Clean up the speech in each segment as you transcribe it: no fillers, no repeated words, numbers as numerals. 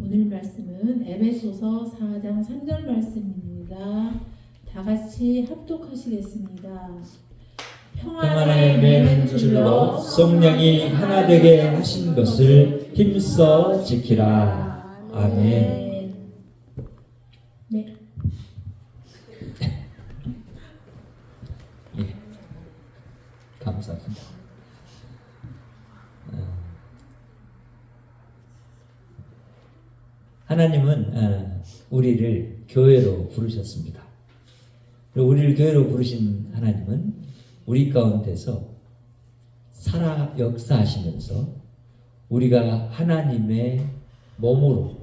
오늘 말씀은 에베소서 4장 3절 말씀입니다. 다 같이 합독하시겠습니다. 평안의 맨 줄로 성령이 하나 되게 하신 것을 힘써 지키라. 아멘. 네. 예, 감사합니다. 하나님은 우리를 교회로 부르셨습니다. 그리고 우리를 교회로 부르신 하나님은 우리 가운데서 살아 역사하시면서 우리가 하나님의 몸으로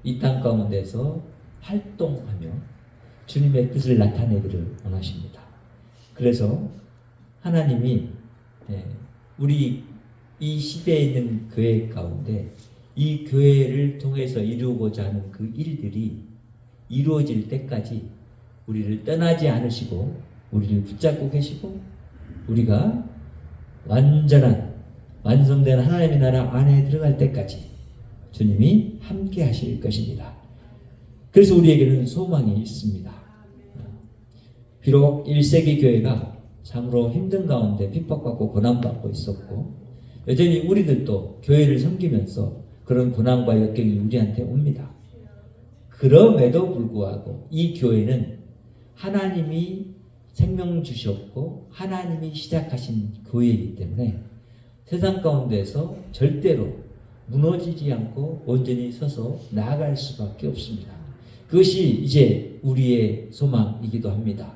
이 땅 가운데서 활동하며 주님의 뜻을 나타내기를 원하십니다. 그래서 하나님이 우리 이 시대에 있는 교회 가운데 이 교회를 통해서 이루고자 하는 그 일들이 이루어질 때까지 우리를 떠나지 않으시고 우리를 붙잡고 계시고 우리가 완전한 완성된 하나님의 나라 안에 들어갈 때까지 주님이 함께 하실 것입니다. 그래서 우리에게는 소망이 있습니다. 비록 1세기 교회가 참으로 힘든 가운데 핍박받고 고난받고 있었고 여전히 우리들도 교회를 섬기면서 그런 고난과 역경이 우리한테 옵니다. 그럼에도 불구하고 이 교회는 하나님이 생명 주셨고 하나님이 시작하신 교회이기 때문에 세상 가운데서 절대로 무너지지 않고 온전히 서서 나아갈 수밖에 없습니다. 그것이 이제 우리의 소망이기도 합니다.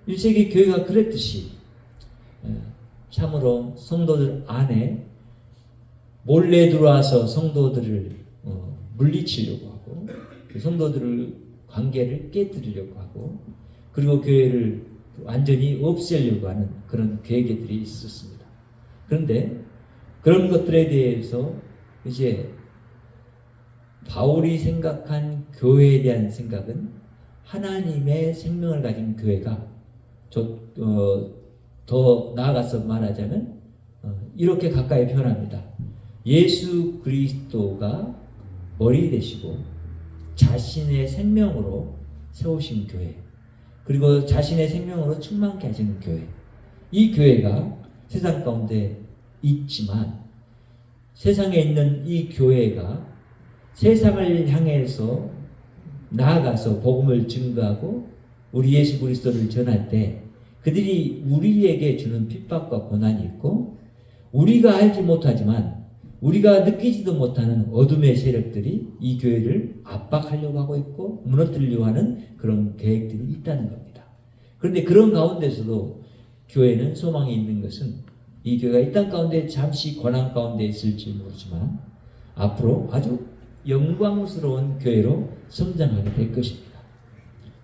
1세기 교회가 그랬듯이 참으로 성도들 안에 몰래 들어와서 성도들을 물리치려고 하고 그 성도들을 관계를 깨뜨리려고 하고 그리고 교회를 완전히 없애려고 하는 그런 계획들이 있었습니다. 그런데 그런 것들에 대해서 이제 바울이 생각한 교회에 대한 생각은 하나님의 생명을 가진 교회가 더 나아가서 말하자면 이렇게 가까이 표현합니다. 예수 그리스도가 머리 되시고 자신의 생명으로 세우신 교회 그리고 자신의 생명으로 충만케 하시는 교회 이 교회가 세상 가운데 있지만 세상에 있는 이 교회가 세상을 향해서 나아가서 복음을 증거하고 우리 예수 그리스도를 전할 때 그들이 우리에게 주는 핍박과 고난이 있고 우리가 알지 못하지만 우리가 느끼지도 못하는 어둠의 세력들이 이 교회를 압박하려고 하고 있고 무너뜨리려고 하는 그런 계획들이 있다는 겁니다. 그런데 그런 가운데서도 교회는 소망이 있는 것은 이 교회가 이 땅 가운데 잠시 고난 가운데 있을지 모르지만 앞으로 아주 영광스러운 교회로 성장하게 될 것입니다.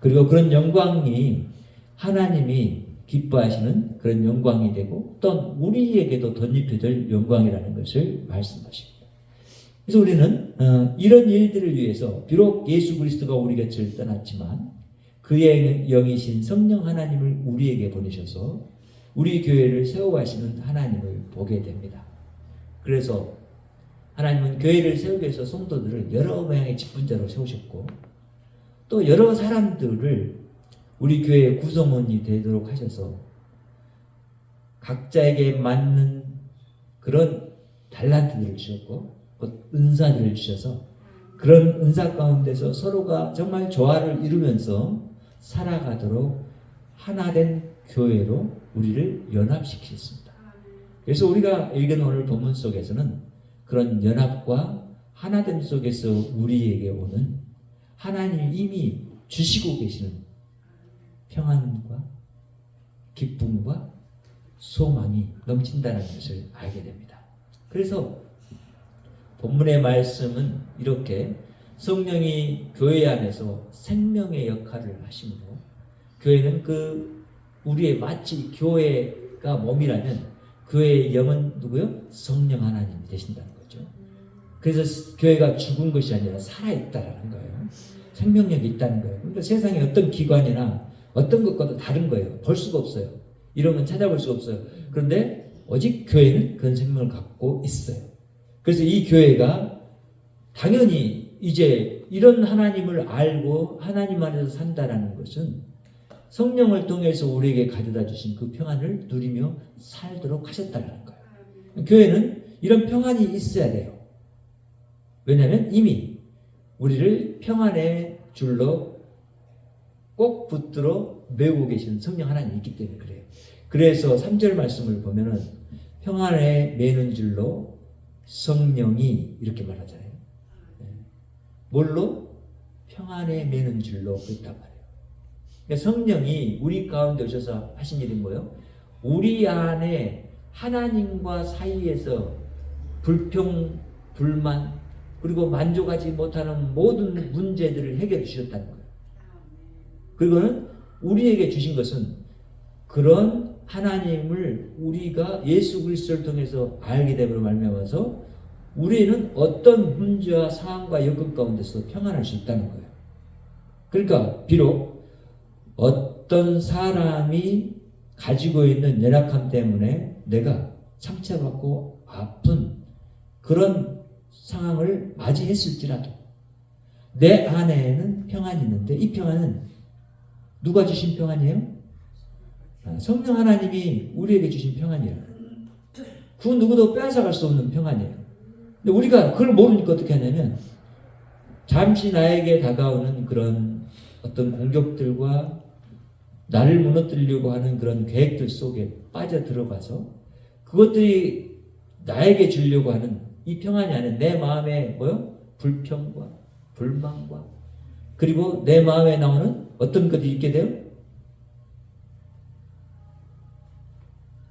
그리고 그런 영광이 하나님이 기뻐하시는 그런 영광이 되고 또 우리에게도 덧입혀질 영광이라는 것을 말씀하십니다. 그래서 우리는 이런 일들을 위해서 비록 예수 그리스도가 우리 곁을 떠났지만 그의 영이신 성령 하나님을 우리에게 보내셔서 우리 교회를 세워가시는 하나님을 보게 됩니다. 그래서 하나님은 교회를 세우기 위해서 성도들을 여러 모양의 직분자로 세우셨고 또 여러 사람들을 우리 교회의 구성원이 되도록 하셔서 각자에게 맞는 그런 달란트들을 주셨고 은사들을 주셔서 그런 은사 가운데서 서로가 정말 조화를 이루면서 살아가도록 하나된 교회로 우리를 연합시키셨습니다. 그래서 우리가 읽은 오늘 본문 속에서는 그런 연합과 하나됨 속에서 우리에게 오는 하나님이 이미 주시고 계시는 평안과 기쁨과 소망이 넘친다는 것을 알게 됩니다. 그래서 본문의 말씀은 이렇게 성령이 교회 안에서 생명의 역할을 하심으로 교회는 우리의 마치 교회가 몸이라면 교회의 영은 누구요? 성령 하나님이 되신다는 거죠. 그래서 교회가 죽은 것이 아니라 살아있다라는 거예요. 생명력이 있다는 거예요. 그러니까 세상에 어떤 기관이나 어떤 것과도 다른 거예요. 볼 수가 없어요. 이런 건 찾아볼 수가 없어요. 그런데 오직 교회는 그런 생명을 갖고 있어요. 그래서 이 교회가 당연히 이제 이런 하나님을 알고 하나님 안에서 산다라는 것은 성령을 통해서 우리에게 가져다 주신 그 평안을 누리며 살도록 하셨다는 거예요. 교회는 이런 평안이 있어야 돼요. 왜냐하면 이미 우리를 평안의 줄로 꼭 붙들어 메우고 계시는 성령 하나님이 있기 때문에 그래요. 그래서 3절 말씀을 보면은 평안에 매는 줄로 성령이 이렇게 말하잖아요. 뭘로? 평안에 매는 줄로 그랬단 말이에요. 그러니까 성령이 우리 가운데 오셔서 하신 일이 뭐예요? 우리 안에 하나님과 사이에서 불평, 불만, 그리고 만족하지 못하는 모든 문제들을 해결해 주셨다는 거예요. 그리고는 우리에게 주신 것은 그런 하나님을 우리가 예수 그리스도를 통해서 알게 됨으로 말미암아서 우리는 어떤 문제와 상황과 여건 가운데서 평안할 수 있다는 거예요. 그러니까 비록 어떤 사람이 가지고 있는 연약함 때문에 내가 상처받고 아픈 그런 상황을 맞이했을지라도 내 안에는 평안이 있는데 이 평안은 누가 주신 평안이에요? 성령 하나님이 우리에게 주신 평안이에요. 그 누구도 빼앗아갈 수 없는 평안이에요. 근데 우리가 그걸 모르니까 어떻게 하냐면 잠시 나에게 다가오는 그런 어떤 공격들과 나를 무너뜨리려고 하는 그런 계획들 속에 빠져 들어가서 그것들이 나에게 주려고 하는 이 평안이 아닌 내 마음에 뭐요? 불평과 불만과 그리고 내 마음에 나오는 어떤 것들이 있게 돼요?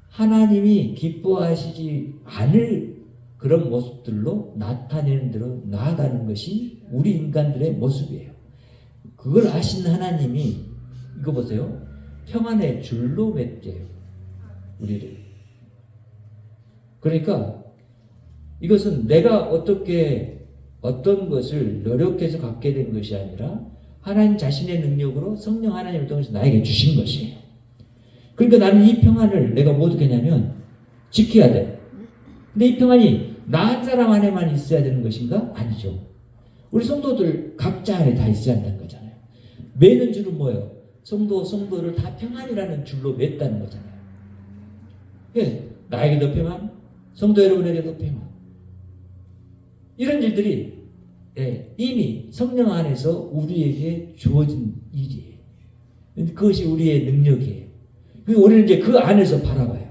하나님이 기뻐하시지 않을 그런 모습들로 나타내는 대로 나아가는 것이 우리 인간들의 모습이에요. 그걸 아신 하나님이 이거 보세요. 평안의 줄로 맺게요. 우리를. 그러니까 이것은 내가 어떻게 어떤 것을 노력해서 갖게 된 것이 아니라 하나님 자신의 능력으로 성령 하나님을 통해서 나에게 주신 것이에요. 그러니까 나는 이 평안을 내가 뭐 어떻게 하냐면 지켜야 돼. 근데 이 평안이 나 한 사람 안에만 있어야 되는 것인가? 아니죠. 우리 성도들 각자 안에 다 있어야 한다는 거잖아요. 매는 줄은 뭐예요? 성도를 다 평안이라는 줄로 맸다는 거잖아요. 예, 나에게도 평안, 성도 여러분에게도 평안. 이런 일들이 이미 성령 안에서 우리에게 주어진 일이에요. 그것이 우리의 능력이에요. 그리고 우리는 이제 그 안에서 바라봐요.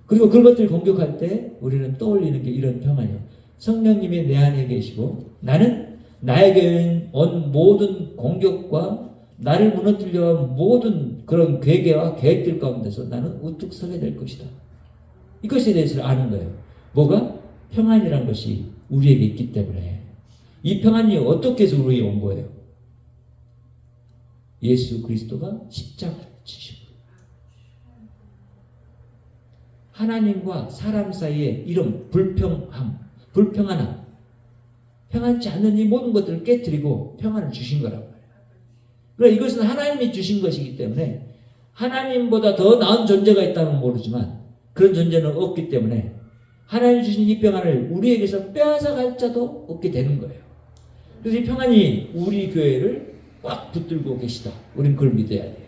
그리고 그것들을 공격할 때 우리는 떠올리는 게 이런 평안이에요. 성령님이 내 안에 계시고 나는 나에게 온 모든 공격과 나를 무너뜨리려 한 모든 그런 괴계와 계획들 가운데서 나는 우뚝 서게 될 것이다. 이것에 대해서 아는 거예요. 뭐가? 평안이라는 것이 우리에게 있기 때문에 이 평안이 어떻게 해서 우리에게 온 거예요? 예수 그리스도가 십자가를 지시고 하나님과 사람 사이에 이런 불평안함, 평안치 않는 이 모든 것들을 깨뜨리고 평안을 주신 거라고 해요. 그러니까 이것은 하나님이 주신 것이기 때문에 하나님보다 더 나은 존재가 있다면 모르지만 그런 존재는 없기 때문에 하나님이 주신 이 평안을 우리에게서 빼앗아갈 자도 없게 되는 거예요. 그래서 이 평안이 우리 교회를 꽉 붙들고 계시다. 우린 그걸 믿어야 돼요.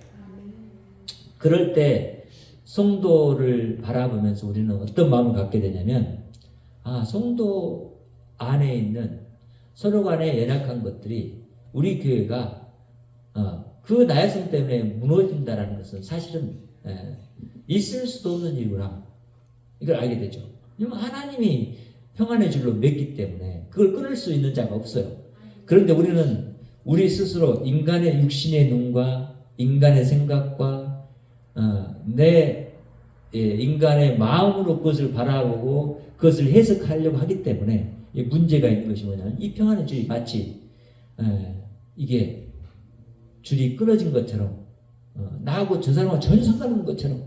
그럴 때 성도를 바라보면서 우리는 어떤 마음을 갖게 되냐면 성도 안에 있는 서로 간에 연약한 것들이 우리 교회가 그 나약성 때문에 무너진다라는 것은 사실은 있을 수도 없는 일이구나. 이걸 알게 되죠. 왜냐하면 하나님이 평안의 줄로 맺기 때문에 그걸 끊을 수 있는 자가 없어요. 그런데 우리는 우리 스스로 인간의 육신의 눈과 인간의 생각과 인간의 마음으로 그것을 바라보고 그것을 해석하려고 하기 때문에 문제가 있는 것이 뭐냐면 이 평안의 줄이 마치 이게 줄이 끊어진 것처럼 나하고 저 사람과 전혀 상관없는 것처럼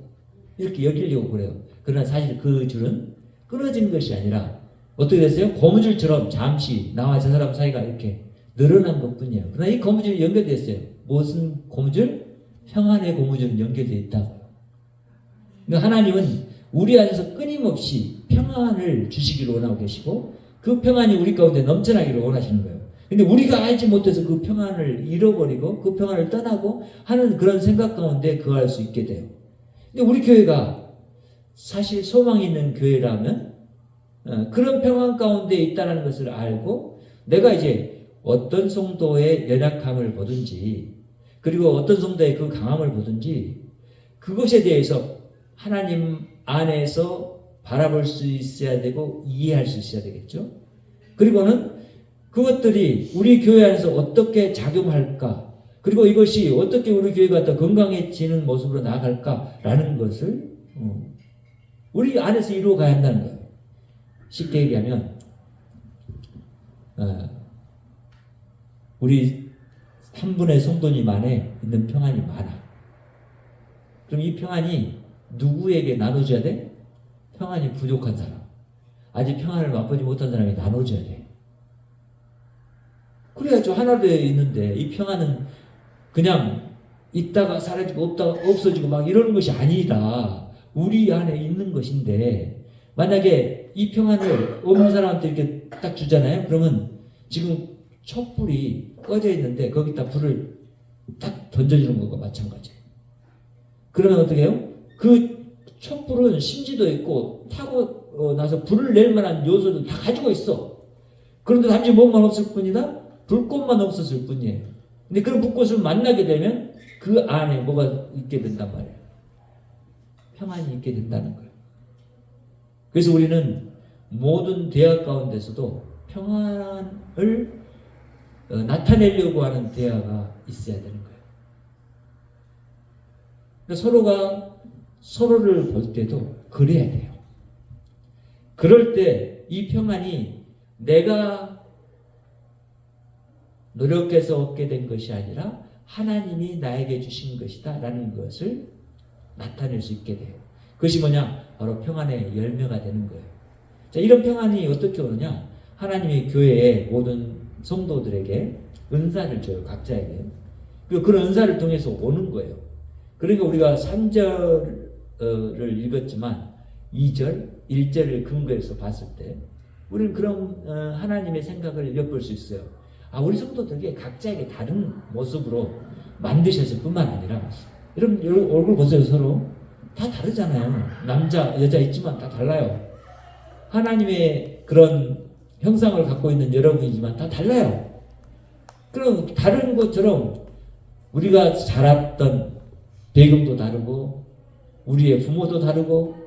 이렇게 여기려고 그래요. 그러나 사실 그 줄은 끊어진 것이 아니라 어떻게 됐어요? 고무줄처럼 잠시 나와 저 사람 사이가 이렇게 늘어난 것뿐이에요. 그러나 이 고무줄이 연결됐어요. 무슨 고무줄? 평안의 고무줄은 연결되어 있다고요. 그러니까 하나님은 우리 안에서 끊임없이 평안을 주시기를 원하고 계시고 그 평안이 우리 가운데 넘쳐나기를 원하시는 거예요. 근데 우리가 알지 못해서 그 평안을 잃어버리고 그 평안을 떠나고 하는 그런 생각 가운데 거할 수 있게 돼요. 근데 우리 교회가 사실 소망이 있는 교회라면 그런 평안 가운데 있다는 것을 알고 내가 이제 어떤 성도의 연약함을 보든지 그리고 어떤 성도의 그 강함을 보든지 그것에 대해서 하나님 안에서 바라볼 수 있어야 되고 이해할 수 있어야 되겠죠. 그리고는 그것들이 우리 교회 안에서 어떻게 작용할까 그리고 이것이 어떻게 우리 교회가 더 건강해지는 모습으로 나아갈까라는 것을 우리 안에서 이루어 가야 한다는 거예요. 쉽게 얘기하면 우리 한 분의 성도님 안에 있는 평안이 많아. 그럼 이 평안이 누구에게 나눠줘야 돼? 평안이 부족한 사람, 아직 평안을 맛보지 못한 사람이 나눠줘야 돼. 그래야죠. 하나 되어 있는데 이 평안은 그냥 있다가 사라지고 없다가 없어지고 막 이러는 것이 아니라 우리 안에 있는 것인데 만약에 이 평안을 없는 사람한테 이렇게 딱 주잖아요. 그러면 지금 촛불이 꺼져 있는데 거기다 불을 딱 던져주는 것과 마찬가지예요. 그러면 어떻게 해요? 그 촛불은 심지도 있고 타고 나서 불을 낼 만한 요소도 다 가지고 있어. 그런데 단지 뭐만 없을 뿐이다? 불꽃만 없었을 뿐이에요. 근데 그런 불꽃을 만나게 되면 그 안에 뭐가 있게 된단 말이에요. 평안이 있게 된다는 거예요. 그래서 우리는 모든 대화 가운데서도 평안을 나타내려고 하는 대화가 있어야 되는 거예요. 그러니까 서로가 서로를 볼 때도 그래야 돼요. 그럴 때 이 평안이 내가 노력해서 얻게 된 것이 아니라 하나님이 나에게 주신 것이다 라는 것을 나타낼 수 있게 돼요. 그것이 뭐냐? 바로 평안의 열매가 되는 거예요. 자, 이런 평안이 어떻게 오느냐? 하나님의 교회의 모든 성도들에게 은사를 줘요. 각자에게. 그런 은사를 통해서 오는 거예요. 그러니까 우리가 3절을 읽었지만 2절, 1절을 근거해서 봤을 때 우리는 그런 하나님의 생각을 엿볼 수 있어요. 우리 성도들에게 각자에게 다른 모습으로 만드셨을 뿐만 아니라 여러분 얼굴 보세요. 서로 다 다르잖아요. 남자, 여자 있지만 다 달라요. 하나님의 그런 형상을 갖고 있는 여러분이지만 다 달라요. 그럼 다른 것처럼 우리가 자랐던 배경도 다르고 우리의 부모도 다르고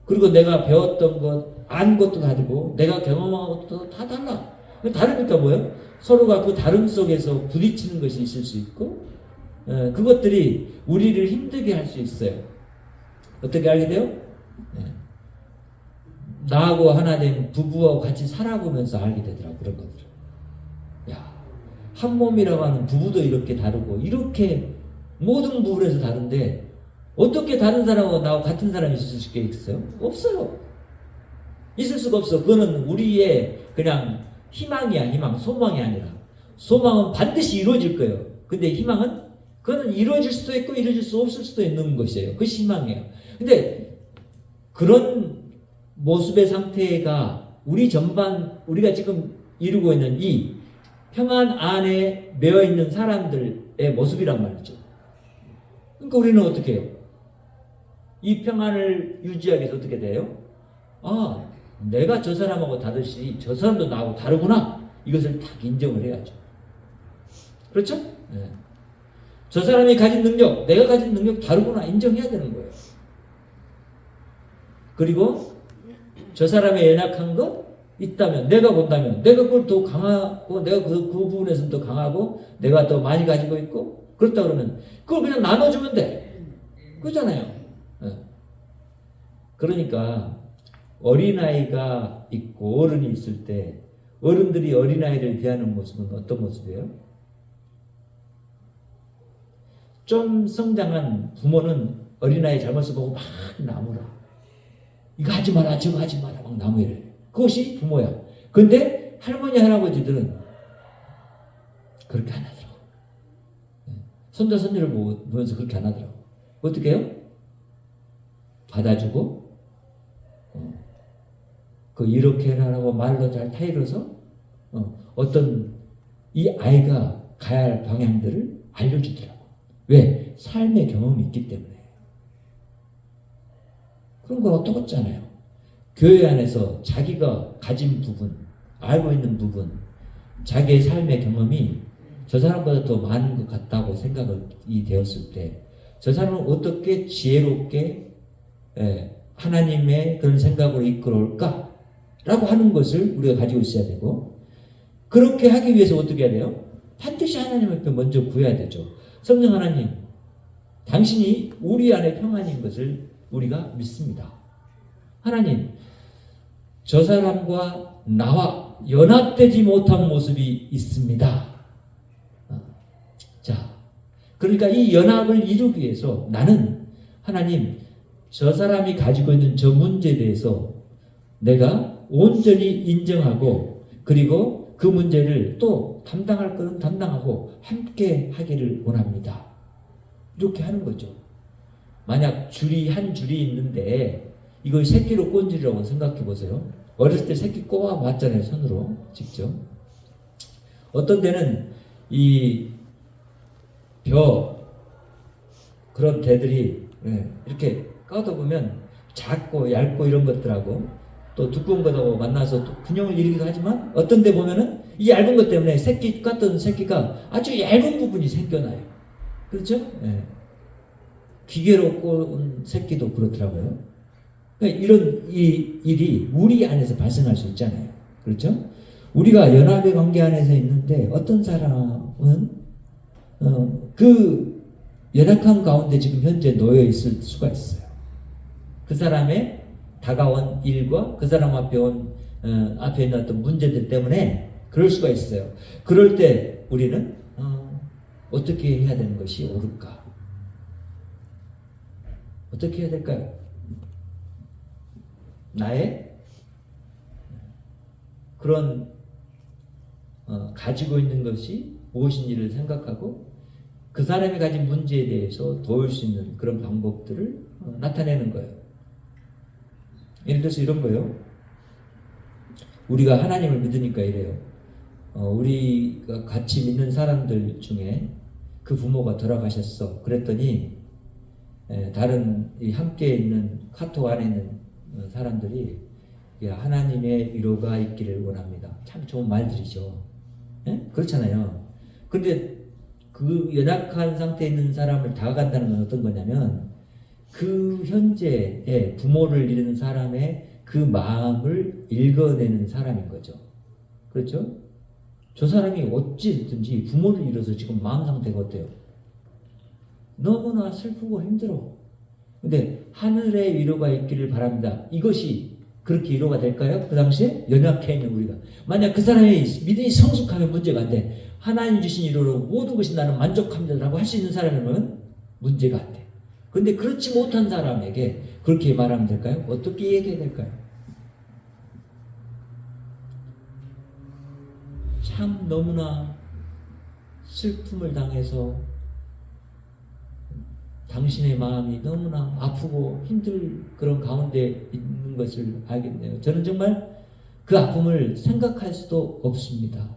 그리고 내가 배웠던 것, 안 것도 다르고 내가 경험한 것도 다 달라. 다르니까 뭐예요? 서로가 그 다름 속에서 부딪히는 것이 있을 수 있고 그것들이 우리를 힘들게 할 수 있어요. 어떻게 알게 돼요? 나하고 하나 된 부부하고 같이 살아보면서 알게 되더라고. 그런 것들. 야, 한 몸이라고 하는 부부도 이렇게 다르고 이렇게 모든 부분에서 다른데 어떻게 다른 사람하고 나하고 같은 사람이 있을 수 있겠어요? 없어요. 있을 수가 없어. 그거는 우리의 그냥 희망이야. 희망. 소망이 아니라. 소망은 반드시 이루어질 거예요. 근데 희망은 그거는 이루어질 수도 있고 이루어질 수 없을 수도 있는 것이에요. 그것이 희망이에요. 근데 그런 모습의 상태가 우리 전반 우리가 지금 이루고 있는 이 평안 안에 매여 있는 사람들의 모습이란 말이죠. 그러니까 우리는 어떻게 해요? 이 평안을 유지하기 위해서 어떻게 돼요? 내가 저 사람하고 다르시 저 사람도 나하고 다르구나. 이것을 딱 인정을 해야죠. 그렇죠? 네. 저 사람이 가진 능력, 내가 가진 능력 다르구나 인정해야 되는 거예요. 그리고 저 사람의 연약한 것 있다면 내가 본다면 내가 그걸 더 강하고 내가 그 부분에서는 더 강하고 내가 더 많이 가지고 있고 그렇다 그러면 그걸 그냥 나눠주면 돼. 그렇잖아요. 네. 그러니까 어린아이가 있고 어른이 있을 때 어른들이 어린아이를 대하는 모습은 어떤 모습이에요? 좀 성장한 부모는 어린아이 잘못을 보고 막 나무라. 이거 하지 마라 저거 하지 마라 막 나무래. 그것이 부모야. 근데 할머니 할아버지들은 그렇게 안 하더라고. 손자 손녀를 보면서 그렇게 안 하더라고. 어떻게 해요? 받아주고 그 이렇게 하라고 말로 잘 타이러서 어떤 이 아이가 가야 할 방향들을 알려주더라고. 왜? 삶의 경험이 있기 때문에. 그런 건 어떻잖아요. 교회 안에서 자기가 가진 부분, 알고 있는 부분, 자기의 삶의 경험이 저 사람보다 더 많은 것 같다고 생각이 되었을 때 저 사람은 어떻게 지혜롭게 하나님의 그런 생각으로 이끌어올까? 라고 하는 것을 우리가 가지고 있어야 되고, 그렇게 하기 위해서 어떻게 해야 돼요? 반드시 하나님 앞에 먼저 구해야 되죠. 성령 하나님, 당신이 우리 안에 평안인 것을 우리가 믿습니다. 하나님, 저 사람과 나와 연합되지 못한 모습이 있습니다. 자, 그러니까 이 연합을 이루기 위해서 나는 하나님, 저 사람이 가지고 있는 저 문제에 대해서 내가 온전히 인정하고, 그리고 그 문제를 또 담당할 것은 담당하고 함께 하기를 원합니다. 이렇게 하는 거죠. 만약 한 줄이 있는데 이걸 새끼로 꼰줄이라고 생각해 보세요. 어렸을 때 새끼 꼽아 봤잖아요, 손으로 직접. 어떤 데는 이 그런 대들이 이렇게 까다 보면 작고 얇고 이런 것들하고 또 두꺼운 것하고 만나서 또 균형을 이루기도 하지만, 어떤 데 보면은 이 얇은 것 때문에 깠던 새끼가 아주 얇은 부분이 생겨나요. 그렇죠? 기계로 꼰 새끼도 그렇더라고요. 그러니까 이런 일이 우리 안에서 발생할 수 있잖아요. 그렇죠? 우리가 연합의 관계 안에서 있는데 어떤 사람은 그 연약한 가운데 지금 현재 놓여 있을 수가 있어요. 그 사람의 다가온 일과 그 사람 앞에 앞에 있는 어떤 문제들 때문에 그럴 수가 있어요. 그럴 때 우리는 어떻게 해야 되는 것이 옳을까? 어떻게 해야 될까요? 나의 그런 가지고 있는 것이 무엇인지를 생각하고 그 사람이 가진 문제에 대해서 도울 수 있는 그런 방법들을 나타내는 거예요. 예를 들어서 이런 거예요. 우리가 하나님을 믿으니까 이래요. 우리가 같이 믿는 사람들 중에 그 부모가 돌아가셨어. 그랬더니 다른 함께 있는 카톡 안에 있는 사람들이 하나님의 위로가 있기를 원합니다. 참 좋은 말들이죠. 그렇잖아요. 근데 그 연약한 상태에 있는 사람을 다가간다는 건 어떤 거냐면 그 현재의 부모를 잃은 사람의 그 마음을 읽어내는 사람인 거죠. 그렇죠? 저 사람이 어찌든지 부모를 잃어서 지금 마음 상태가 어때요? 너무나 슬프고 힘들어. 근데 하늘의 위로가 있기를 바랍니다. 이것이 그렇게 위로가 될까요? 그 당시에 연약해 있는 우리가. 만약 그 사람이 믿음이 성숙하면 문제가 안 돼. 하나님 주신 위로로 모든 것이 나는 만족합니다라고 할 수 있는 사람이면 문제가 안 돼. 근데 그렇지 못한 사람에게 그렇게 말하면 될까요? 어떻게 얘기해야 될까요? 참 너무나 슬픔을 당해서 당신의 마음이 너무나 아프고 힘들 그런 가운데 있는 것을 알겠네요. 저는 정말 그 아픔을 생각할 수도 없습니다.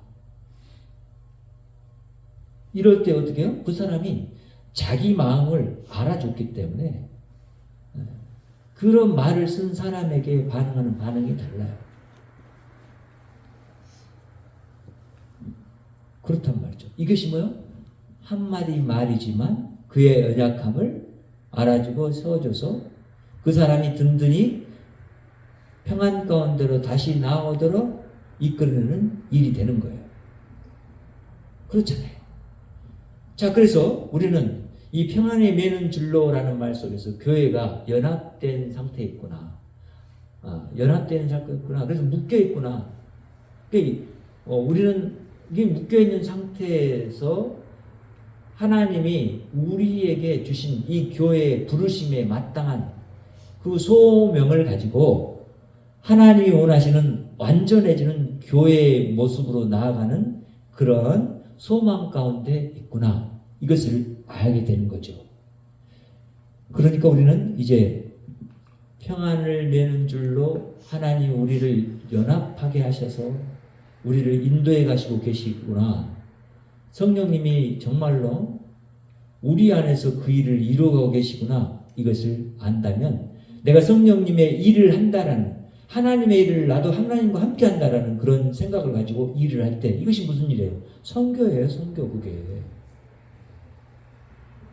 이럴 때 어떻게 해요? 그 사람이 자기 마음을 알아줬기 때문에 그런 말을 쓴 사람에게 반응하는 반응이 달라요. 그렇단 말이죠. 이것이 뭐요? 한마디 말이지만 그의 연약함을 알아주고 세워줘서 그 사람이 든든히 평안 가운데로 다시 나오도록 이끌어내는 일이 되는 거예요. 그렇잖아요. 자, 그래서 우리는 이 평안에 매는 줄로라는 말 속에서 교회가 연합된 상태에 있구나. 연합된 상태에 있구나. 그래서 묶여 있구나. 우리는 이게 묶여 있는 상태에서 하나님이 우리에게 주신 이 교회의 부르심에 마땅한 그 소명을 가지고 하나님이 원하시는 완전해지는 교회의 모습으로 나아가는 그런 소망 가운데 있구나. 이것을 알게 되는 거죠. 그러니까 우리는 이제 평안을 내는 줄로 하나님 우리를 연합하게 하셔서 우리를 인도해 가시고 계시구나. 성령님이 정말로 우리 안에서 그 일을 이루어가고 계시구나. 이것을 안다면 내가 성령님의 일을 한다라는, 하나님의 일을 나도 하나님과 함께 한다라는 그런 생각을 가지고 일을 할 때 이것이 무슨 일이에요? 선교예요. 선교. 그게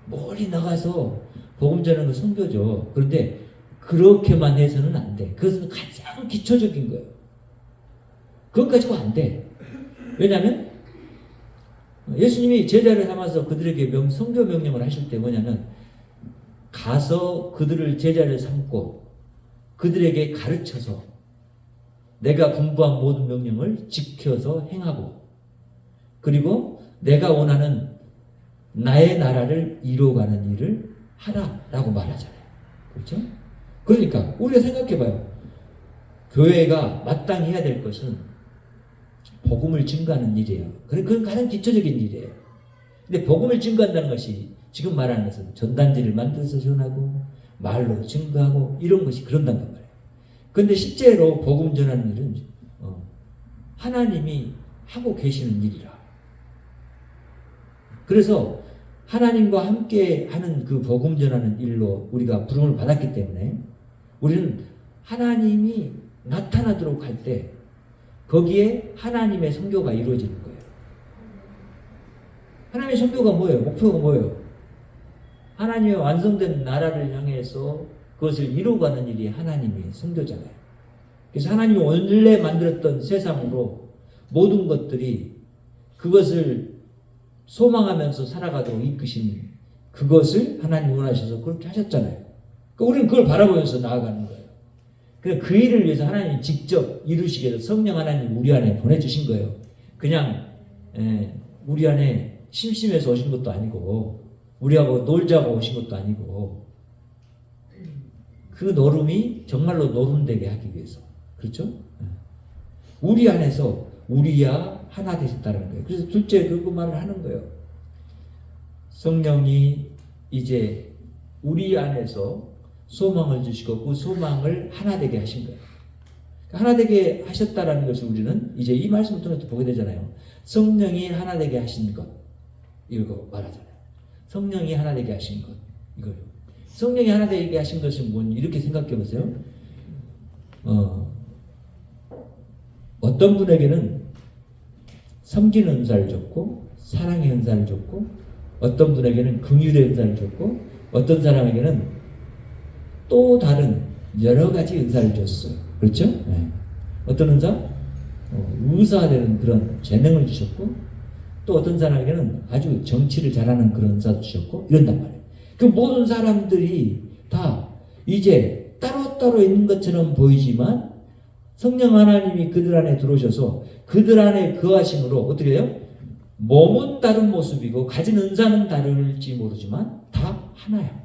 멀리 나가서 복음 전하는 거 선교죠. 그런데 그렇게만 해서는 안 돼. 그것은 가장 기초적인 거예요. 그것 가지고 안 돼. 왜냐하면 예수님이 제자를 삼아서 그들에게 선교 명령을 하실 때 뭐냐면 가서 그들을 제자를 삼고 그들에게 가르쳐서 내가 분부한 모든 명령을 지켜서 행하고 그리고 내가 원하는 나의 나라를 이루어가는 일을 하라라고 말하잖아요. 그렇죠? 그러니까 우리가 생각해봐요. 교회가 마땅히 해야 될 것은 복음을 증거하는 일이에요. 그건 가장 기초적인 일이에요. 근데 복음을 증거한다는 것이 지금 말하는 것은 전단지를 만들어서 전하고 말로 증거하고 이런 것이 그런단 말이에요. 그런데 실제로 복음 전하는 일은 하나님이 하고 계시는 일이라. 그래서 하나님과 함께 하는 그 복음 전하는 일로 우리가 부름을 받았기 때문에 우리는 하나님이 나타나도록 할 때 거기에 하나님의 선교가 이루어지는 거예요. 하나님의 선교가 뭐예요? 목표가 뭐예요? 하나님의 완성된 나라를 향해서 그것을 이루어가는 일이 하나님의 선교잖아요. 그래서 하나님이 원래 만들었던 세상으로 모든 것들이 그것을 소망하면서 살아가도록 이끄신 그것을 하나님이 원하셔서 그렇게 하셨잖아요. 그러니까 우리는 그걸 바라보면서 나아가는 거예요. 그래서 그 일을 위해서 하나님이 직접 이루시기 위해서 성령 하나님 우리 안에 보내주신 거예요. 그냥 우리 안에 심심해서 오신 것도 아니고 우리하고 놀자고 오신 것도 아니고 그 노름이 정말로 노름되게 하기 위해서. 그렇죠? 우리 안에서 우리야 하나 되셨다는 거예요. 그래서 둘째 그 말을 하는 거예요. 성령이 이제 우리 안에서 소망을 주시고 그 소망을 하나 되게 하신 거예요. 하나 되게 하셨다라는 것을 우리는 이제 이 말씀을 통해서 보게 되잖아요. 성령이 하나 되게 하신 것 이거 말하잖아요. 성령이 하나 되게 하신 것 이거요. 성령이 하나 되게 하신 것은 뭔지 이렇게 생각해 보세요. 어떤 분에게는 섬기는 은사를 줬고 사랑의 은사를 줬고 어떤 분에게는 긍휼의 은사를 줬고 어떤 사람에게는 또 다른 여러 가지 은사를 줬어요. 그렇죠? 네. 어떤 은사? 의사되는 그런 재능을 주셨고 또 어떤 사람에게는 아주 정치를 잘하는 그런 은사도 주셨고 이런단 말이에요. 그 모든 사람들이 다 이제 따로따로 있는 것처럼 보이지만 성령 하나님이 그들 안에 들어오셔서 그들 안에 거하심으로 어떻게 해요? 몸은 다른 모습이고 가진 은사는 다를지 모르지만 다 하나야.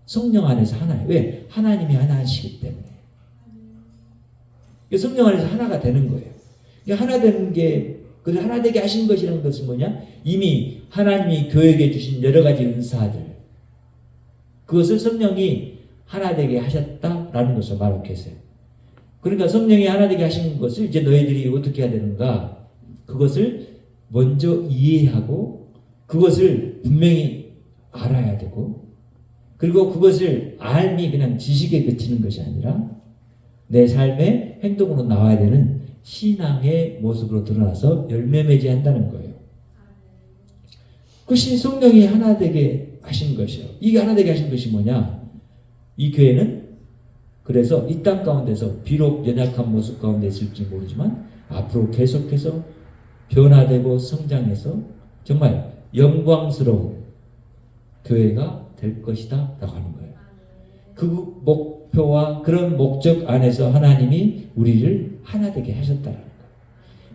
성령 안에서 하나예요. 왜? 하나님이 하나이시기 때문에. 성령 안에서 하나가 되는 거예요. 하나 되는 게, 그 하나 되게 하신 것이라는 것은 뭐냐? 이미 하나님이 교회에게 주신 여러 가지 은사들, 그것을 성령이 하나 되게 하셨다라는 것을 말하고 계세요. 그러니까 성령이 하나 되게 하신 것을 이제 너희들이 어떻게 해야 되는가? 그것을 먼저 이해하고 그것을 분명히 알아야 되고 그리고 그것을 알미 그냥 지식에 그치는 것이 아니라 내 삶의 행동으로 나와야 되는 신앙의 모습으로 드러나서 열매 맺게 한다는 거예요. 그것이 성령이 하나 되게 하신 것이요. 이게 하나 되게 하신 것이 뭐냐? 이 교회는 그래서 이 땅 가운데서 비록 연약한 모습 가운데 있을지 모르지만 앞으로 계속해서 변화되고 성장해서 정말 영광스러운 교회가 될 것이다 라고 하는 거예요. 그 목표와 그런 목적 안에서 하나님이 우리를 하나 되게 하셨다는 거예요.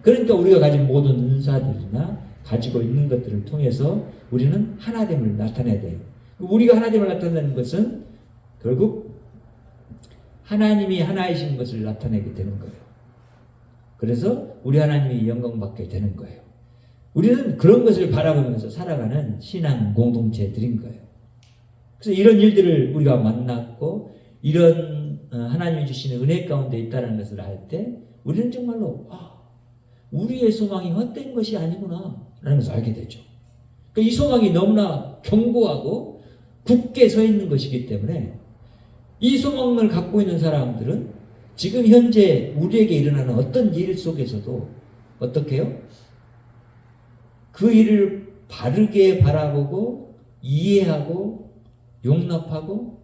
그러니까 우리가 가진 모든 은사들이나 가지고 있는 것들을 통해서 우리는 하나됨을 나타내야 돼요. 우리가 하나됨을 나타내는 것은 결국 하나님이 하나이신 것을 나타내게 되는 거예요. 그래서 우리 하나님이 영광받게 되는 거예요. 우리는 그런 것을 바라보면서 살아가는 신앙 공동체들인 거예요. 그래서 이런 일들을 우리가 만났고 이런 하나님이 주시는 은혜 가운데 있다는 것을 알 때 우리는 정말로 우리의 소망이 헛된 것이 아니구나 라는 것을 알게 되죠. 그러니까 이 소망이 너무나 견고하고 굳게 서 있는 것이기 때문에 이 소망을 갖고 있는 사람들은 지금 현재 우리에게 일어나는 어떤 일 속에서도 어떻게 해요? 그 일을 바르게 바라보고 이해하고 용납하고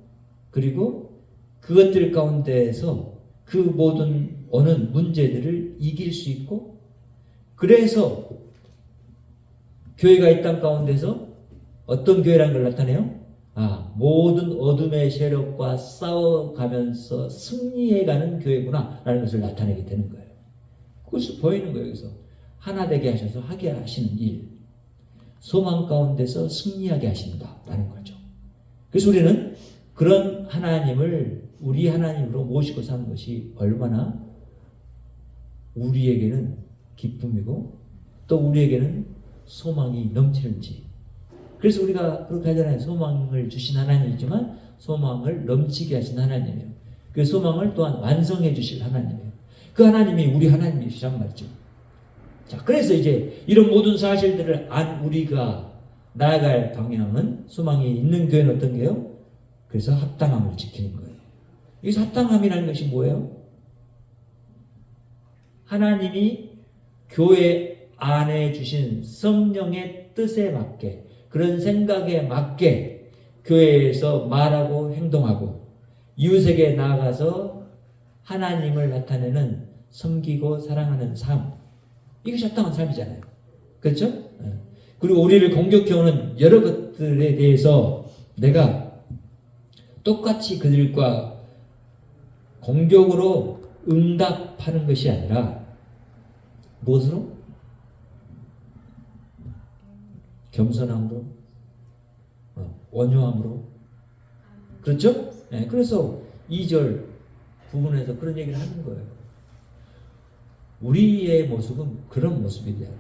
그리고 그것들 가운데에서 그 모든 오는 문제들을 이길 수 있고 그래서 교회가 이 땅 가운데서 어떤 교회라는 걸 나타내요? 모든 어둠의 세력과 싸워가면서 승리해가는 교회구나 라는 것을 나타내게 되는 거예요. 그것이 보이는 거예요. 여기서 하나 되게 하셔서 하게 하시는 일, 소망 가운데서 승리하게 하신다 라는 거죠. 그래서 우리는 그런 하나님을 우리 하나님으로 모시고 사는 것이 얼마나 우리에게는 기쁨이고 또 우리에게는 소망이 넘치는지. 그래서 우리가 그렇게 하잖아요. 소망을 주신 하나님이지만 소망을 넘치게 하신 하나님이에요. 그 소망을 또한 완성해 주실 하나님이에요. 그 하나님이 우리 하나님이시란 말이죠. 자, 그래서 이제 이런 모든 사실들을 안 우리가 나아갈 방향은 소망이 있는 교회는 어떤 게요? 그래서 합당함을 지키는 거예요. 여기서 합당함이라는 것이 뭐예요? 하나님이 교회 안에 주신 성령의 뜻에 맞게 그런 생각에 맞게 교회에서 말하고 행동하고 이웃에게 나아가서 하나님을 나타내는 섬기고 사랑하는 삶, 이것이 합당한 삶이잖아요. 그렇죠? 그리고 우리를 공격해오는 여러 것들에 대해서 내가 똑같이 그들과 공격으로 응답하는 것이 아니라 무엇으로? 겸손함으로, 온유함으로. 그렇죠? 네, 그래서 2절 부분에서 그런 얘기를 하는 거예요. 우리의 모습은 그런 모습이 돼야 돼요.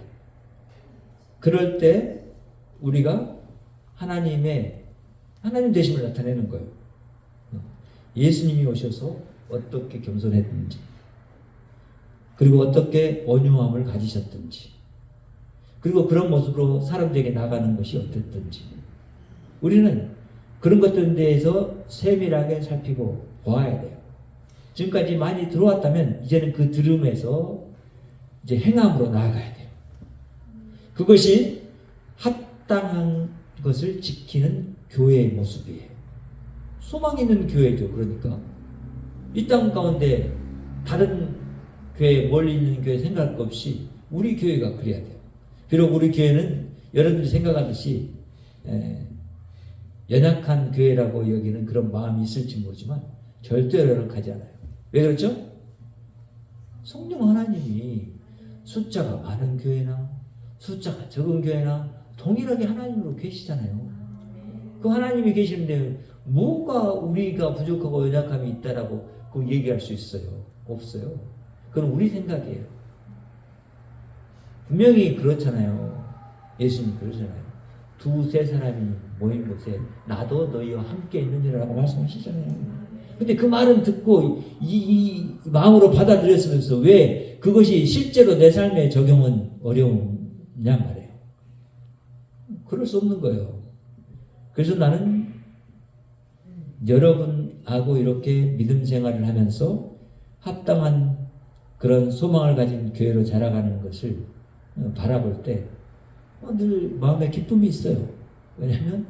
그럴 때 우리가 하나님 되심을 나타내는 거예요. 예수님이 오셔서 어떻게 겸손했는지, 그리고 어떻게 온유함을 가지셨든지, 그리고 그런 모습으로 사람들에게 나가는 것이 어땠든지, 우리는 그런 것들에 대해서 세밀하게 살피고 보아야 돼요. 지금까지 많이 들어왔다면 이제는 그 들음에서 이제 행함으로 나아가야 돼요. 그것이 합당한 것을 지키는 교회의 모습이에요. 소망 있는 교회죠. 그러니까 이 땅 가운데 다른 교회, 멀리 있는 교회 생각할 것 없이 우리 교회가 그래야 돼요. 비록 우리 교회는 여러분들이 생각하듯이 연약한 교회라고 여기는 그런 마음이 있을지 모르지만 절대 연약하지 않아요. 왜 그렇죠? 성령 하나님이 숫자가 많은 교회나 숫자가 적은 교회나 동일하게 하나님으로 계시잖아요. 그 하나님이 계시는데 뭐가 우리가 부족하고 연약함이 있다라고 그 얘기할 수 있어요? 없어요. 그건 우리 생각이에요. 분명히 그렇잖아요. 예수님 그러잖아요. 두세 사람이 모인 곳에 나도 너희와 함께 있느니라고 말씀하시잖아요. 근데 그 말은 듣고 이 마음으로 받아들였으면서 왜 그것이 실제로 내 삶에 적용은 어려우냐 말이에요. 그럴 수 없는 거예요. 그래서 나는 여러분하고 이렇게 믿음 생활을 하면서 합당한 그런 소망을 가진 교회로 자라가는 것을 바라볼 때 늘 마음에 기쁨이 있어요. 왜냐하면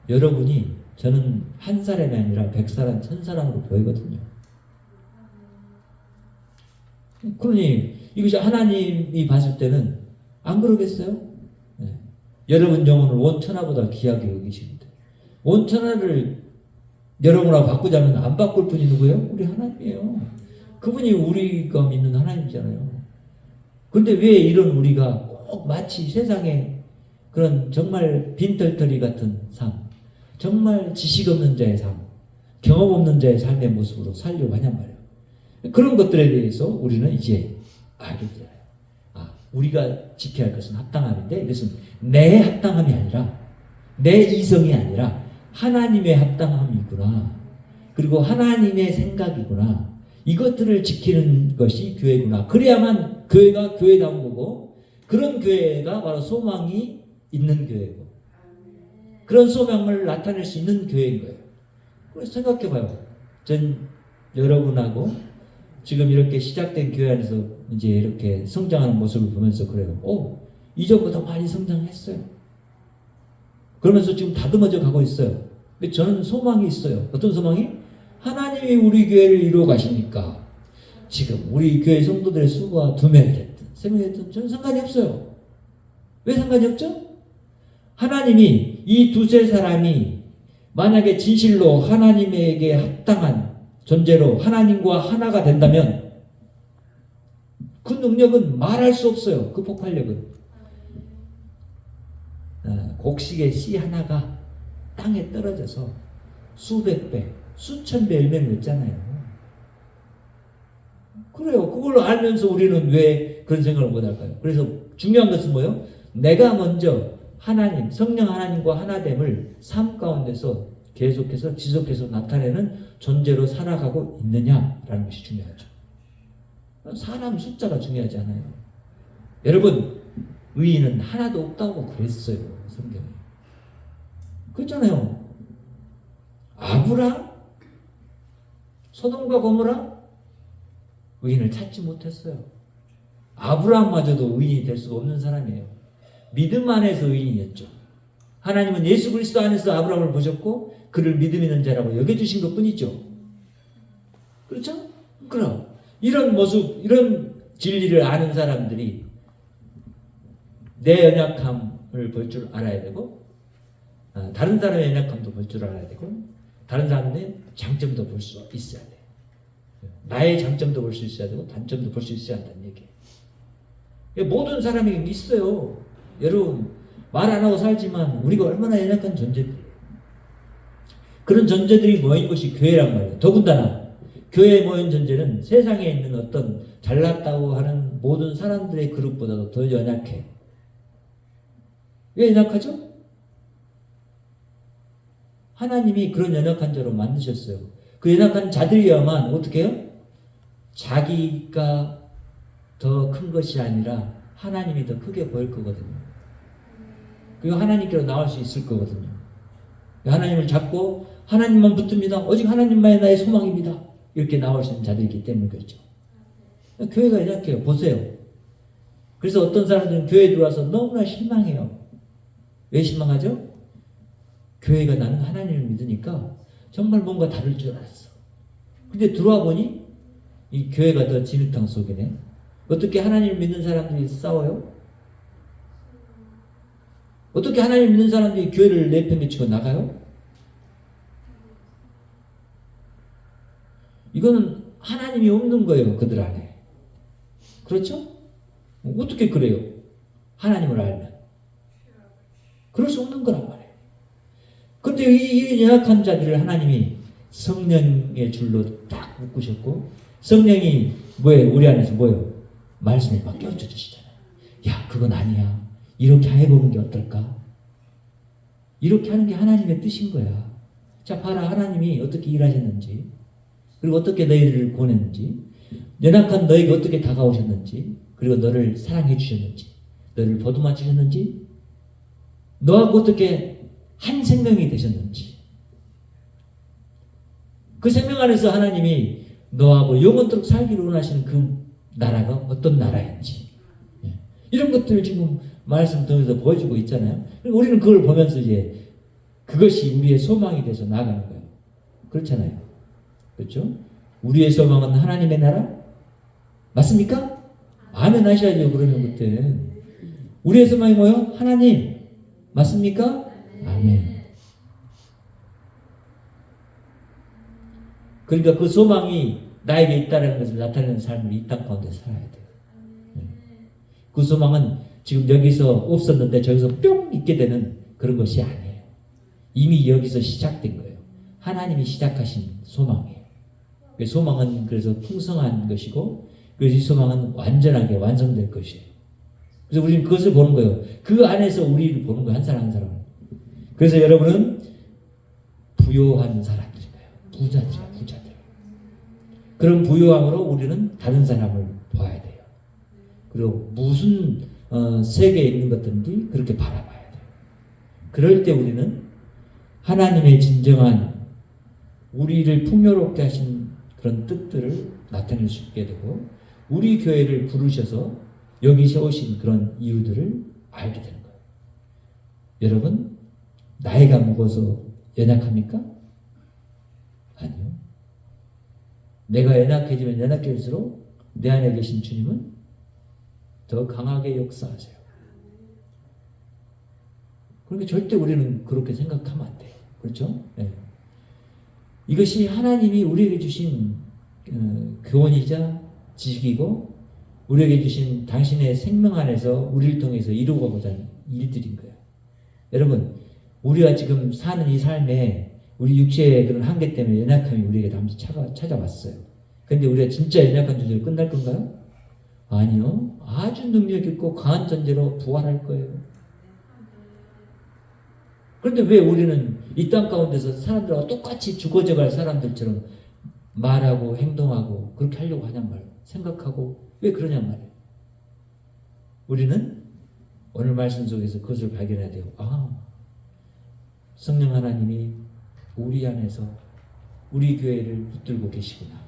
여러분이 저는 한 사람이 아니라 100사람, 1000사람으로 보이거든요. 그러니 이것이 하나님이 봤을 때는 안 그러겠어요? 네. 여러분 영혼을 온천하보다 귀하게 여기시는데 온천하를 여러분하고 바꾸자면 안 바꿀 분이 누구예요? 우리 하나님이에요. 그분이 우리가 믿는 하나님이잖아요. 근데 왜 이런 우리가 꼭 마치 세상에 그런 정말 빈털터리 같은 삶, 정말 지식 없는 자의 삶, 경험 없는 자의 삶의 모습으로 살려고 하냔 말이에요. 그런 것들에 대해서 우리는 이제 알게 돼요. 우리가 지켜야 할 것은 합당함인데 이것은 내 합당함이 아니라 내 이성이 아니라 하나님의 합당함이구나. 그리고 하나님의 생각이구나. 이것들을 지키는 것이 교회구나. 그래야만 교회가 교회다운 거고, 그런 교회가 바로 소망이 있는 교회고, 그런 소망을 나타낼 수 있는 교회인 거예요. 그래서 생각해봐요. 전 여러분하고 지금 이렇게 시작된 교회 안에서 이제 이렇게 성장하는 모습을 보면서 그래요. 이전보다 많이 성장했어요. 그러면서 지금 다듬어져 가고 있어요. 근데 저는 소망이 있어요. 어떤 소망이? 하나님이 우리 교회를 이루어 가시니까 지금 우리 교회 성도들의 수가 2명이 됐든 3명이 됐든 저는 상관이 없어요. 왜 상관이 없죠? 하나님이 이 2-3사람이 만약에 진실로 하나님에게 합당한 존재로 하나님과 하나가 된다면 그 능력은 말할 수 없어요. 그 폭발력은. 곡식의 씨 하나가 땅에 떨어져서 수백 배, 수천 배 열매를 맺잖아요. 그래요. 그걸로 알면서 우리는 왜 그런 생각을 못할까요? 그래서 중요한 것은 뭐예요? 내가 먼저 하나님, 성령 하나님과 하나됨을 삶 가운데서 계속해서 지속해서 나타내는 존재로 살아가고 있느냐라는 것이 중요하죠. 사람 숫자가 중요하지 않아요. 여러분, 의인은 하나도 없다고 그랬어요. 성경에. 그렇잖아요. 아브라함, 소돔과 고모라 의인을 찾지 못했어요. 아브라함마저도 의인이 될 수가 없는 사람이에요. 믿음 안에서 의인이었죠. 하나님은 예수 그리스도 안에서 아브라함을 보셨고 그를 믿음 있는 자라고 여겨주신 것뿐이죠. 그렇죠? 그럼 이런 모습, 이런 진리를 아는 사람들이 내 연약함을 볼 줄 알아야 되고, 다른 사람의 연약함도 볼 줄 알아야 되고, 다른 사람의 장점도 볼 수 있어야 돼요. 나의 장점도 볼 수 있어야 되고 단점도 볼 수 있어야 한다는 얘기예요. 모든 사람이 있어요. 여러분, 말 안 하고 살지만 우리가 얼마나 연약한 존재들이에요. 그런 존재들이 모인 곳이 교회란 말이에요. 더군다나 교회에 모인 존재는 세상에 있는 어떤 잘났다고 하는 모든 사람들의 그룹보다도 더 연약해요. 왜 연약하죠? 하나님이 그런 연약한 자로 만드셨어요. 그 연약한 자들이야만 어떻게 해요? 자기가 더 큰 것이 아니라 하나님이 더 크게 보일 거거든요. 그리고 하나님께로 나올 수 있을 거거든요. 하나님을 잡고 하나님만 붙듭니다. 오직 하나님만이 나의 소망입니다. 이렇게 나올 수 있는 자들이기 때문에 그렇죠. 교회가 연약해요. 보세요. 그래서 어떤 사람들은 교회에 들어와서 너무나 실망해요. 왜 실망하죠? 교회가 나는 하나님을 믿으니까 정말 뭔가 다를 줄 알았어. 근데 들어와 보니 이 교회가 더 진흙탕 속이네. 어떻게 하나님을 믿는 사람들이 싸워요? 어떻게 하나님을 믿는 사람들이 교회를 내팽개치고 나가요? 이거는 하나님이 없는 거예요. 그들 안에. 그렇죠? 어떻게 그래요? 하나님을 알면. 그럴 수 없는 거란 말이에요. 그런데 이 연약한 자들을 하나님이 성령의 줄로 딱 묶으셨고, 성령이 뭐예요? 우리 안에서 뭐예요? 말씀을 막 껴쳐 주시잖아요. 야, 그건 아니야. 이렇게 해보는 게 어떨까? 이렇게 하는 게 하나님의 뜻인 거야. 자, 봐라. 하나님이 어떻게 일하셨는지, 그리고 어떻게 너희를 보냈는지, 연약한 너희가 어떻게 다가오셨는지, 그리고 너를 사랑해 주셨는지, 너를 보듬어 주셨는지, 너하고 어떻게 한 생명이 되셨는지, 그 생명 안에서 하나님이 너하고 영원토록 살기를 원하시는 그 나라가 어떤 나라인지, 이런 것들을 지금 말씀 통해서 보여주고 있잖아요. 우리는 그걸 보면서 이제 그것이 우리의 소망이 돼서 나아가는 거예요. 그렇잖아요. 그렇죠? 우리의 소망은 하나님의 나라? 맞습니까? 아멘 하셔야죠. 그러면 그때 우리의 소망이 뭐예요? 하나님. 맞습니까? 아멘. 그러니까 그 소망이 나에게 있다는 것을 나타내는 삶을 이 땅 가운데 살아야 돼요. 그 소망은 지금 여기서 없었는데 저기서 뿅 있게 되는 그런 것이 아니에요. 이미 여기서 시작된 거예요. 하나님이 시작하신 소망이에요. 그 소망은 그래서 풍성한 것이고, 그래서 이 소망은 완전하게 완성될 것이에요. 그래서 우리는 그것을 보는 거예요. 그 안에서 우리를 보는 거예요. 한 사람 한 사람. 그래서 여러분은 부요한 사람들인 거예요. 부자들이야, 부자들. 그런 부유함으로 우리는 다른 사람을 봐야 돼요. 그리고 무슨 세계에 있는 것든지 그렇게 바라봐야 돼요. 그럴 때 우리는 하나님의 진정한 우리를 풍요롭게 하신 그런 뜻들을 나타낼 수 있게 되고 우리 교회를 부르셔서 여기 세우신 그런 이유들을 알게 되는 거예요. 여러분, 나이가 먹어서 연약합니까? 아니요. 내가 연약해지면 연약해질수록 내 안에 계신 주님은 더 강하게 역사하세요. 그러니까 절대 우리는 그렇게 생각하면 안 돼요. 그렇죠? 네. 이것이 하나님이 우리에게 주신 교훈이자 지식이고 우리에게 주신 당신의 생명 안에서 우리를 통해서 이루고자 하는 일들인 거예요. 여러분, 우리가 지금 사는 이 삶에 우리 육체의 그런 한계 때문에 연약함이 우리에게 잠시 찾아왔어요. 그런데 우리가 진짜 연약한 존재로 끝날 건가요? 아니요. 아주 능력 있고 강한 존재로 부활할 거예요. 그런데 왜 우리는 이 땅 가운데서 사람들하고 똑같이 죽어져갈 사람들처럼 말하고 행동하고 그렇게 하려고 하냔 말이에요. 생각하고 왜 그러냔 말이에요. 우리는 오늘 말씀 속에서 그것을 발견해야 돼요. 성령 하나님이 우리 안에서 우리 교회를 붙들고 계시구나.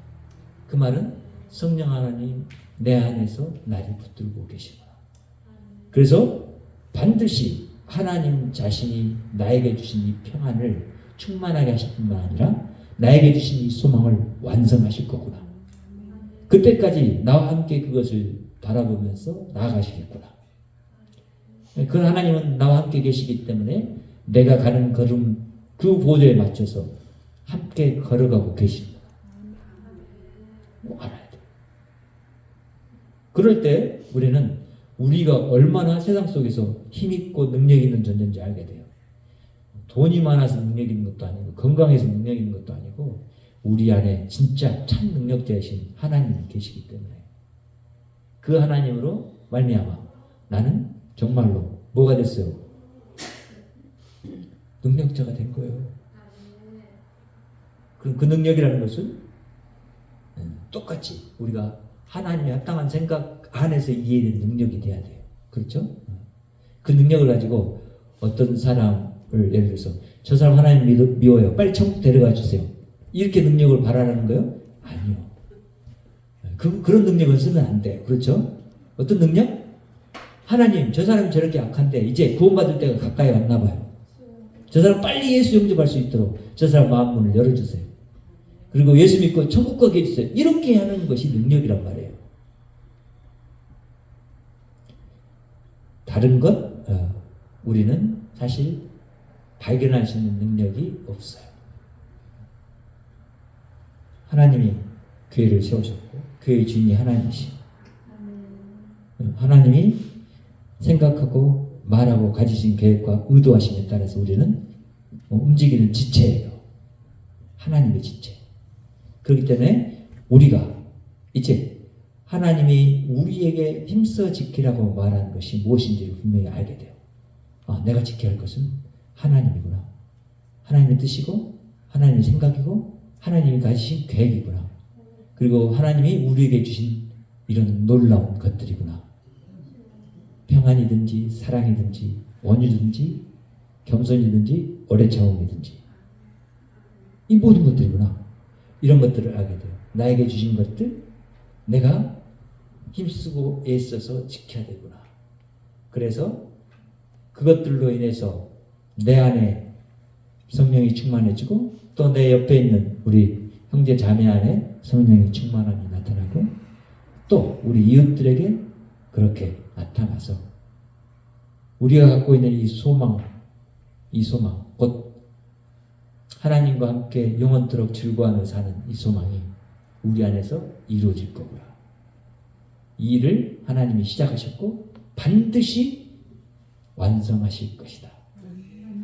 그 말은 성령 하나님 내 안에서 나를 붙들고 계시구나. 그래서 반드시 하나님 자신이 나에게 주신 이 평안을 충만하게 하실 뿐만 아니라 나에게 주신 이 소망을 완성하실 거구나. 그때까지 나와 함께 그것을 바라보면서 나아가시겠구나. 그 하나님은 나와 함께 계시기 때문에 내가 가는 걸음 그 보도에 맞춰서 함께 걸어가고 계십니다. 알아야 돼. 그럴 때 우리는 우리가 얼마나 세상 속에서 힘있고 능력 있는 존재인지 알게 돼요. 돈이 많아서 능력 있는 것도 아니고 건강해서 능력 있는 것도 아니고 우리 안에 진짜 참 능력자이신 하나님이 계시기 때문에 그 하나님으로 말미암아 나는 정말로 뭐가 됐어요? 능력자가 된 거예요. 그럼 그 능력이라는 것은 똑같이 우리가 하나님의 합당한 생각 안에서 이해되는 능력이 돼야 돼요. 그렇죠? 그 능력을 가지고 어떤 사람을 예를 들어서 저 사람 하나님 미워요. 빨리 천국 데려가 주세요. 이렇게 능력을 바라라는 거예요? 아니요. 그런 능력을 쓰면 안 돼요. 그렇죠? 어떤 능력? 하나님 저 사람이 저렇게 약한데 이제 구원받을 때가 가까이 왔나 봐요. 저 사람 빨리 예수 영접할 수 있도록 저 사람 마음 문을 열어주세요. 그리고 예수 믿고 천국 가게 해주세요. 이렇게 하는 것이 능력이란 말이에요. 다른 것 우리는 사실 발견할 수 있는 능력이 없어요. 하나님이 교회를 세우셨고 교회의 주인이 하나님이시고 하나님이 생각하고 말하고 가지신 계획과 의도하심에 따라서 우리는 움직이는 지체예요. 하나님의 지체. 그렇기 때문에 우리가 이제 하나님이 우리에게 힘써 지키라고 말하는 것이 무엇인지를 분명히 알게 돼요. 내가 지켜야 할 것은 하나님이구나. 하나님의 뜻이고 하나님의 생각이고 하나님이 가지신 계획이구나. 그리고 하나님이 우리에게 주신 이런 놀라운 것들이구나. 평안이든지 사랑이든지 원유든지 겸손이든지 오래 참음이든지 이 모든 것들이구나. 이런 것들을 알게 돼요. 나에게 주신 것들 내가 힘쓰고 애써서 지켜야 되구나. 그래서 그것들로 인해서 내 안에 성령이 충만해지고 또 내 옆에 있는 우리 형제 자매 안에 성령의 충만함이 나타나고 또 우리 이웃들에게 그렇게 나타나서 우리가 갖고 있는 이 소망 곧 하나님과 함께 영원토록 즐거워하며 사는 이 소망이 우리 안에서 이루어질 거구나. 이 일을 하나님이 시작하셨고 반드시 완성하실 것이다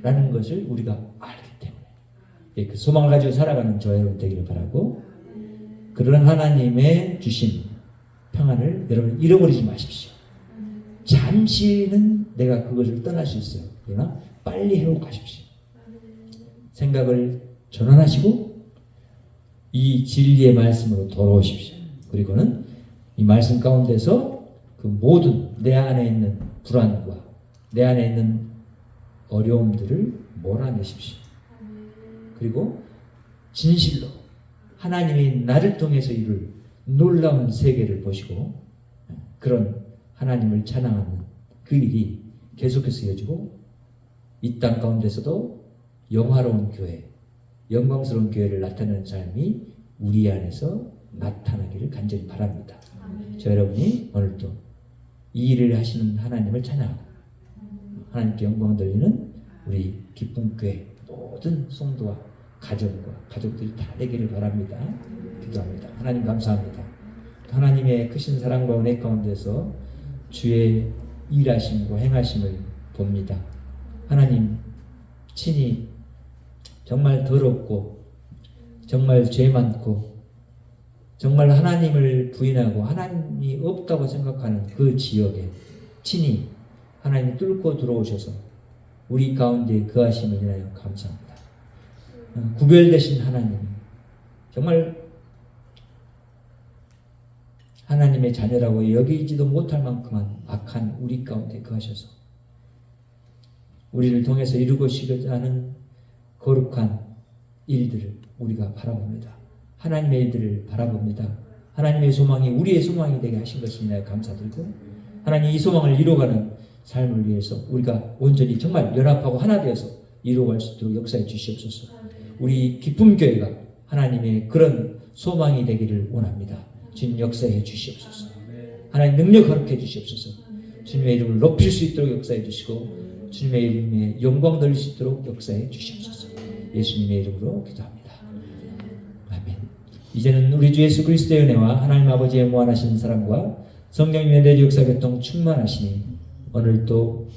라는 것을 우리가 알기 때문에 그 소망을 가지고 살아가는 저와 여러분 되기를 바라고, 그런 하나님의 주신 평안을 여러분 잃어버리지 마십시오. 잠시는 내가 그것을 떠날 수 있어요. 그러나 빨리 회복하십시오. 생각을 전환하시고 이 진리의 말씀으로 돌아오십시오. 그리고는 이 말씀 가운데서 그 모든 내 안에 있는 불안과 내 안에 있는 어려움들을 몰아내십시오. 그리고 진실로 하나님이 나를 통해서 이룰 놀라운 세계를 보시고 그런 하나님을 찬양하는 그 일이 계속해서 이어지고 이 땅 가운데서도 영화로운 교회, 영광스러운 교회를 나타내는 삶이 우리 안에서 나타나기를 간절히 바랍니다. 저 여러분이 오늘도 이 일을 하시는 하나님을 찬양하고 하나님께 영광 돌리는 우리 기쁨교회 모든 성도와 가정과 가족들이 다 되기를 바랍니다. 기도합니다. 하나님 감사합니다. 하나님의 크신 사랑과 은혜 가운데서 주의 일하심과 행하심을 봅니다. 하나님 친히 정말 더럽고 정말 죄 많고 정말 하나님을 부인하고 하나님이 없다고 생각하는 그 지역에 친히 하나님이 뚫고 들어오셔서 우리 가운데 거하심을 인하여 감사합니다. 구별되신 하나님, 정말 하나님의 자녀라고 여기지도 못할 만큼만 악한 우리 가운데 거하셔서 우리를 통해서 이루고시고자 하는 거룩한 일들을 우리가 바라봅니다. 하나님의 일들을 바라봅니다. 하나님의 소망이 우리의 소망이 되게 하신 것을 인하여 감사드리고 하나님 이 소망을 이루어가는 삶을 위해서 우리가 온전히 정말 연합하고 하나 되어서 이루어갈 수 있도록 역사해 주시옵소서. 우리 기쁨교회가 하나님의 그런 소망이 되기를 원합니다. 주님 역사해 주시옵소서. 하나님 능력 허락해 주시옵소서. 주님의 이름을 높일 수 있도록 역사해 주시고 주님의 이름에 영광 돌릴 수 있도록 역사해 주시옵소서. 예수님의 이름으로 기도합니다. 아멘. 이제는 우리 주 예수 그리스도의 은혜와 하나님 아버지의 무한하신 사랑과 성령님의 내주 역사 교통 충만하시니 오늘도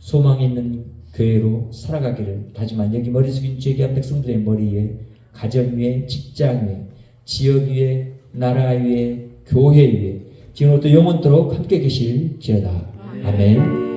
소망 있는 교회로 살아가기를 다짐한 여기 머리 숙인 죄기한 백성들의 머리 위에 가정 위에 직장 위에 지역 위에 나라 위에 교회 위에 지금부터 영원토록 함께 계실지어다. 아멘.